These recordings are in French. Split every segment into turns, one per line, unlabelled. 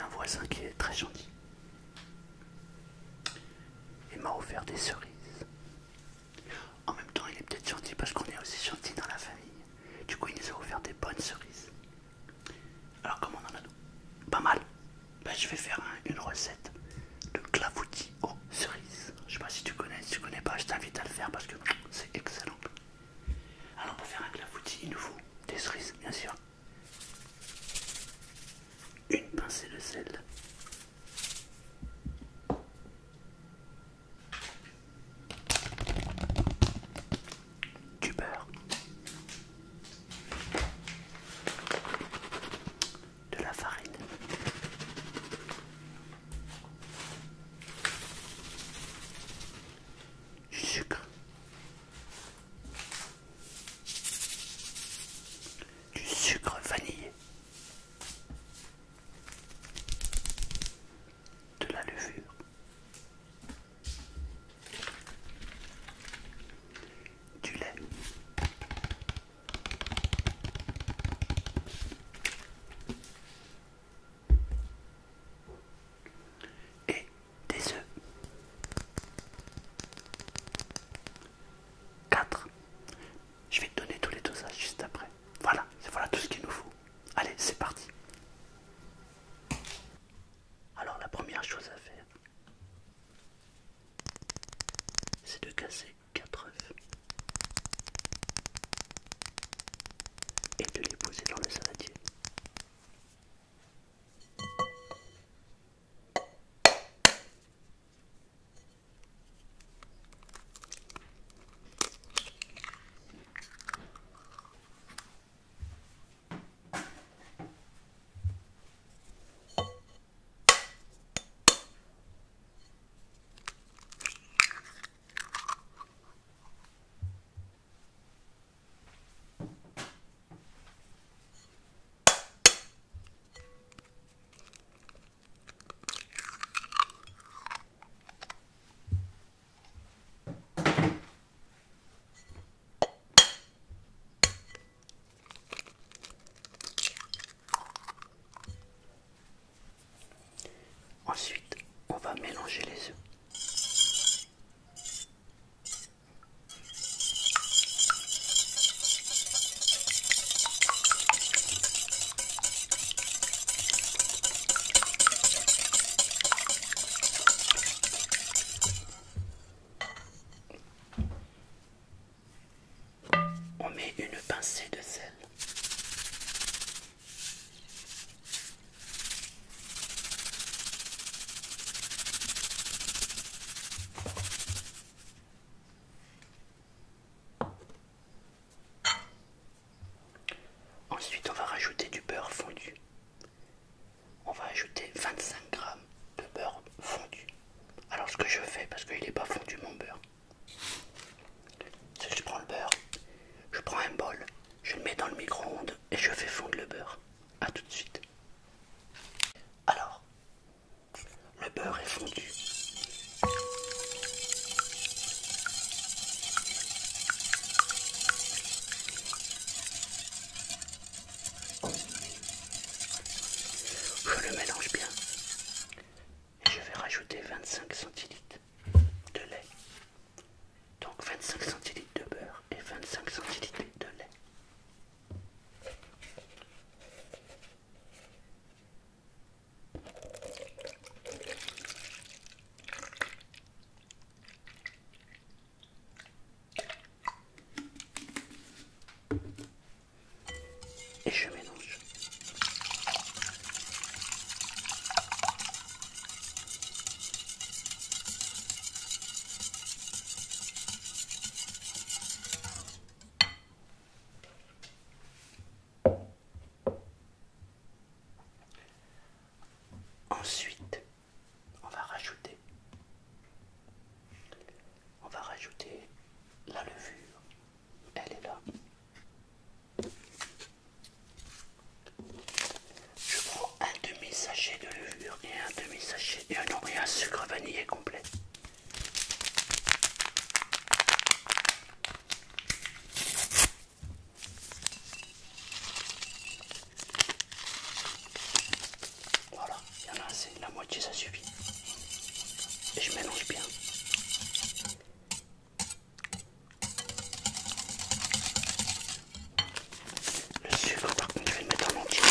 un voisin qui est très gentil. Il m'a offert des cerises. En même temps, il est peut-être gentil parce qu'on est aussi gentil dans la famille. Du coup, il nous a offert des bonnes cerises. Alors, comment on en a nous? Pas mal. Ben, je vais faire une recette de clafoutis aux cerises. Je sais pas si tu connais, si tu connais pas, je t'invite à le faire parce que c'est excellent. Alors, pour faire un clafoutis, il nous faut des cerises, bien sûr. Une pincée de sel. Du beurre. De la farine. Du sucre. Du sucre vanillé. De la levure. Du lait. Et des œufs. 4. Je vais te donner tous les dosages juste après. Voilà, voilà tout ce qu'il nous faut. Allez, c'est parti. Alors la première chose à faire, c'est de casser 4 œufs et de les poser dans le saladier. Ensuite, on va mélanger les œufs. On met une pincée de sel. Ensuite, on va rajouter du beurre fondu. On va ajouter 25 grammes de beurre fondu. Alors ce que je fais, parce qu'il n'est pas fondu mon beurre, c'est que je prends le beurre, je prends un bol, je le mets dans le micro-ondes et je fais fondre le beurre. A tout de suite. Alors, le beurre est fondu. Je le mélange bien et je vais rajouter 25 centilitres de lait. Donc 25 centilitres de beurre et 25 centilitres de lait. Et je mélange. Ensuite, on va rajouter la levure. Elle est là. Je prends un demi-sachet de levure et un demi-sachet et un sucre vanillé complet. Voilà, il y en moitié, ça suffit. Et je mélange bien. Le sucre, par contre, je vais le mettre en entier.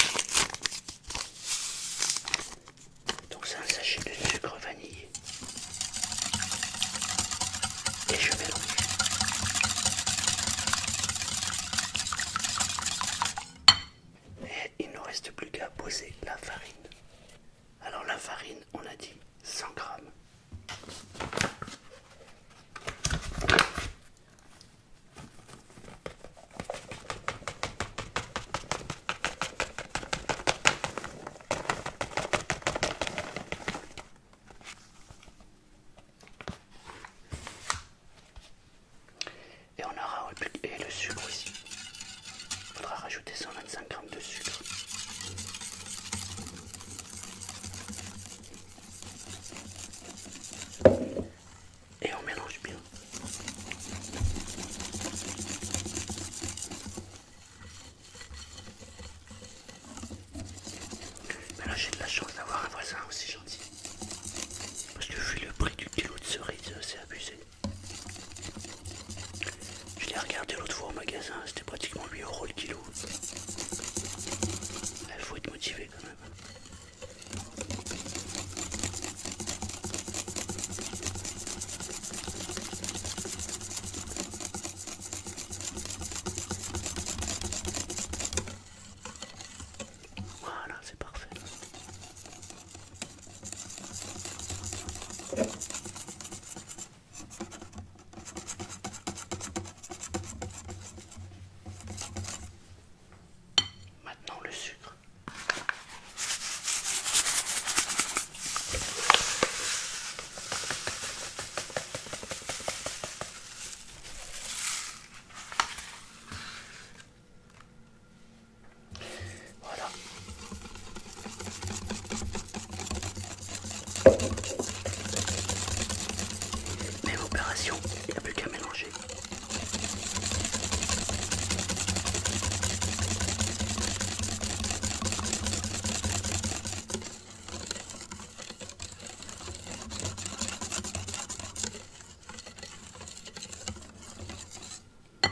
Donc c'est un sachet de sucre vanillé. Et je mélange. Et il ne reste plus qu'à poser la farine. Alors la farine, on a dit 100 grammes. Et on aura et le sucre aussi. Il faudra rajouter 125 grammes de sucre. Et on mélange bien. Mais là j'ai de la chance d'avoir un voisin aussi gentil. Parce que vu le prix du kilo de cerises, c'est abusé. Je l'ai regardé l'autre fois au magasin, c'était pratiquement 8 € le kilo. Il faut être motivé quand même. Voilà, c'est parfait. Maintenant le sucre. Voilà. Même opération, il n'y a plus qu'à mélanger.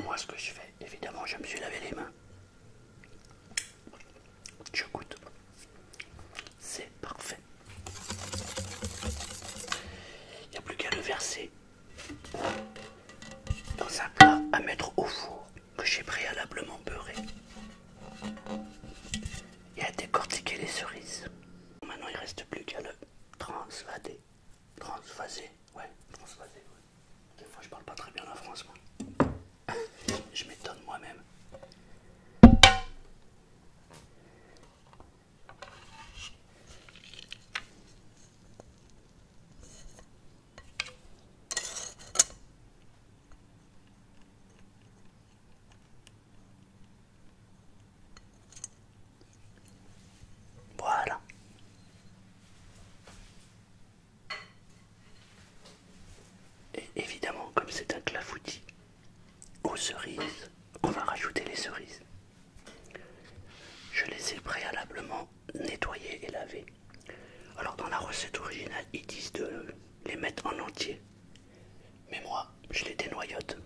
Moi, ce que je fais, évidemment, je me suis lavé les mains. Je goûte. C'est parfait. Il n'y a plus qu'à le verser dans un plat à mettre au four que j'ai préalablement beurré et à décortiquer les cerises. Maintenant, il ne reste plus qu'à le transvaser. Transvaser, ouais, transvaser. Ouais. Des fois, je parle pas très bien la France, moi. Je m'étonne moi-même. Voilà. Et évidemment, comme c'est un clafoutis aux cerises, on va rajouter les cerises. Je les ai préalablement nettoyées et lavées. Alors dans la recette originale, ils disent de les mettre en entier. Mais moi, je les dénoyote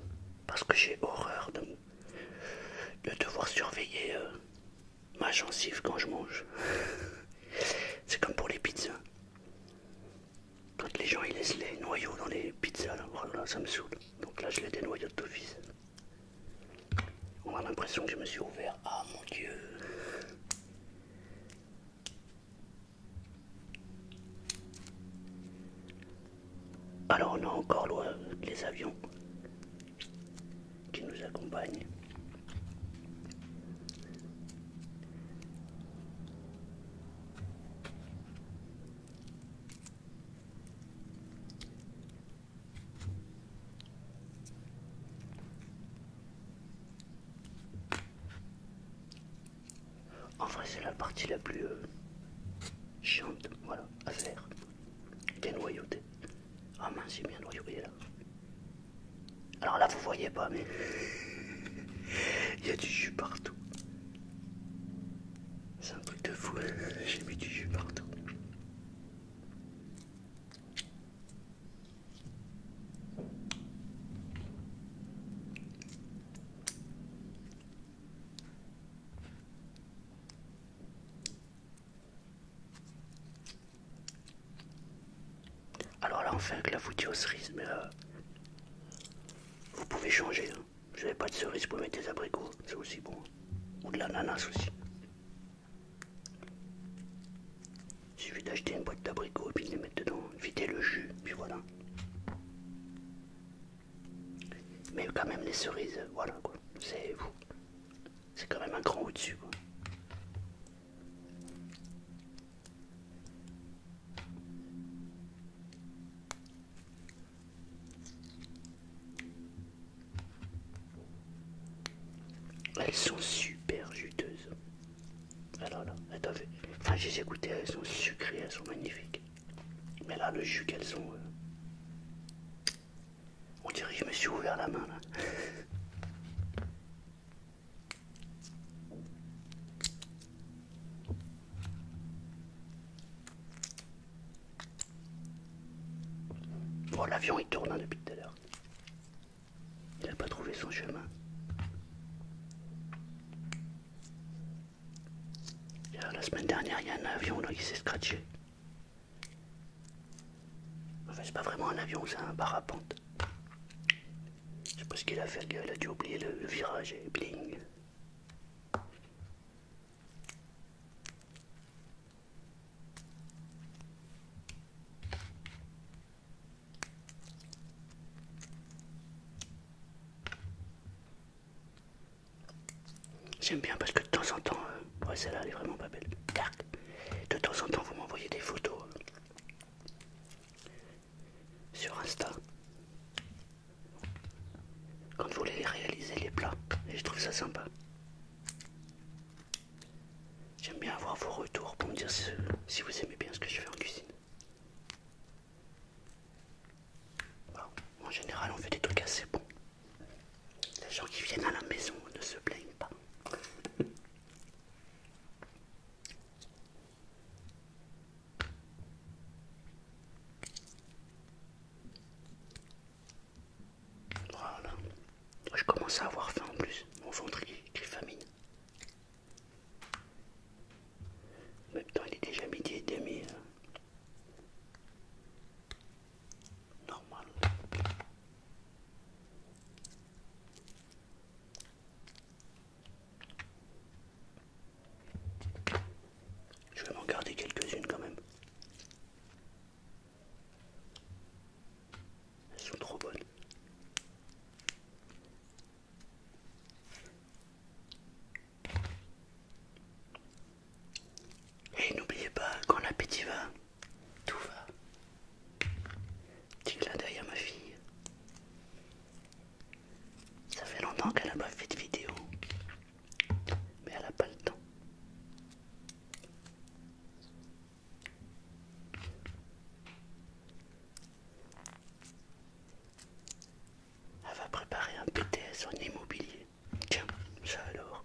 parce que j'ai horreur de devoir surveiller ma gencive quand je mange. C'est comme pour les pizzas. Quand les gens ils laissent les noyaux dans les pizzas, là, voilà, ça me saoule. Donc là, je les dénoyote d'office. On a l'impression que je me suis ouvert. Ah mon Dieu. Alors on a encore les avions qui nous accompagnent. En vrai, c'est la partie la plus chiante, voilà, à faire. Dénoyauter. Ah mince, j'ai bien noyauté là. Alors là, vous voyez pas, mais il y a du jus partout. C'est un truc de fou. J'ai mis du jus partout. fait avec la foutue aux cerises, mais vous pouvez changer. Hein. Si vous n'avez pas de cerises, vous pouvez mettre des abricots, c'est aussi bon. Ou de l'ananas aussi. Il suffit d'acheter une boîte d'abricots et puis de les mettre dedans, vider le jus, puis voilà. Mais quand même les cerises, voilà quoi, c'est vous. C'est quand même un cran au-dessus quoi. Elles sont super juteuses. Alors là, elles doivent... Enfin, je les ai goûtées, elles sont sucrées, elles sont magnifiques. Mais là, le jus qu'elles ont... On dirait que je me suis ouvert la main là. Bon, l'avion il tourne hein, depuis tout à l'heure. Il n'a pas trouvé son chemin. La semaine dernière, il y a un avion là qui s'est scratché. Enfin, c'est pas vraiment un avion, c'est un parapente. Je sais pas ce qu'il a fait, il a dû oublier le virage et bling. J'aime bien parce que de temps en temps, ouais, celle-là elle est vraiment pas belle. Dark. De temps en temps, vous m'envoyez des photos sur Insta quand vous voulez réaliser les plats et je trouve ça sympa. J'aime bien avoir vos retours pour me dire si vous aimez bien ce que je fais en cuisine. Bon, en général, on fait des trucs assez bons. Les gens qui viennent à la maison ne se plaignent pas. Voilà. Je commence à avoir faim en plus. Mon ventre qui famine. En même temps, il est déjà midi et demi. Normal. Je vais m'en garder quelques-unes quand même. Elles sont trop bonnes. Et n'oubliez pas, quand l'appétit va, tout va. Petit clin d'œil à ma fille. Ça fait longtemps qu'elle n'a pas fait de vidéo. Mais elle n'a pas le temps. Elle va préparer un BTS en immobilier. Tiens, ça alors.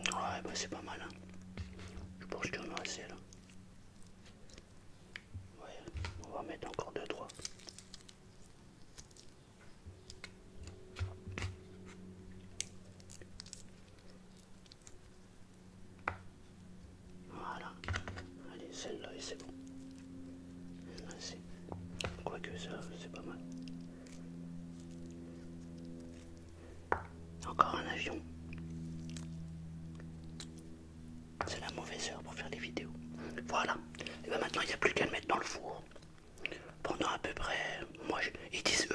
Ouais, bah c'est pas mal. Hein. Je pense qu'il y en a assez là. Ouais, on va mettre encore 2-3. Voilà. Allez, celle-là et c'est bon. Quoique ça, c'est pas mal. Encore un avion. C'est la mauvaise heure pour faire des vidéos. Voilà. Et bien maintenant, il n'y a plus qu'à le mettre dans le four. Pendant à peu près... Ils disent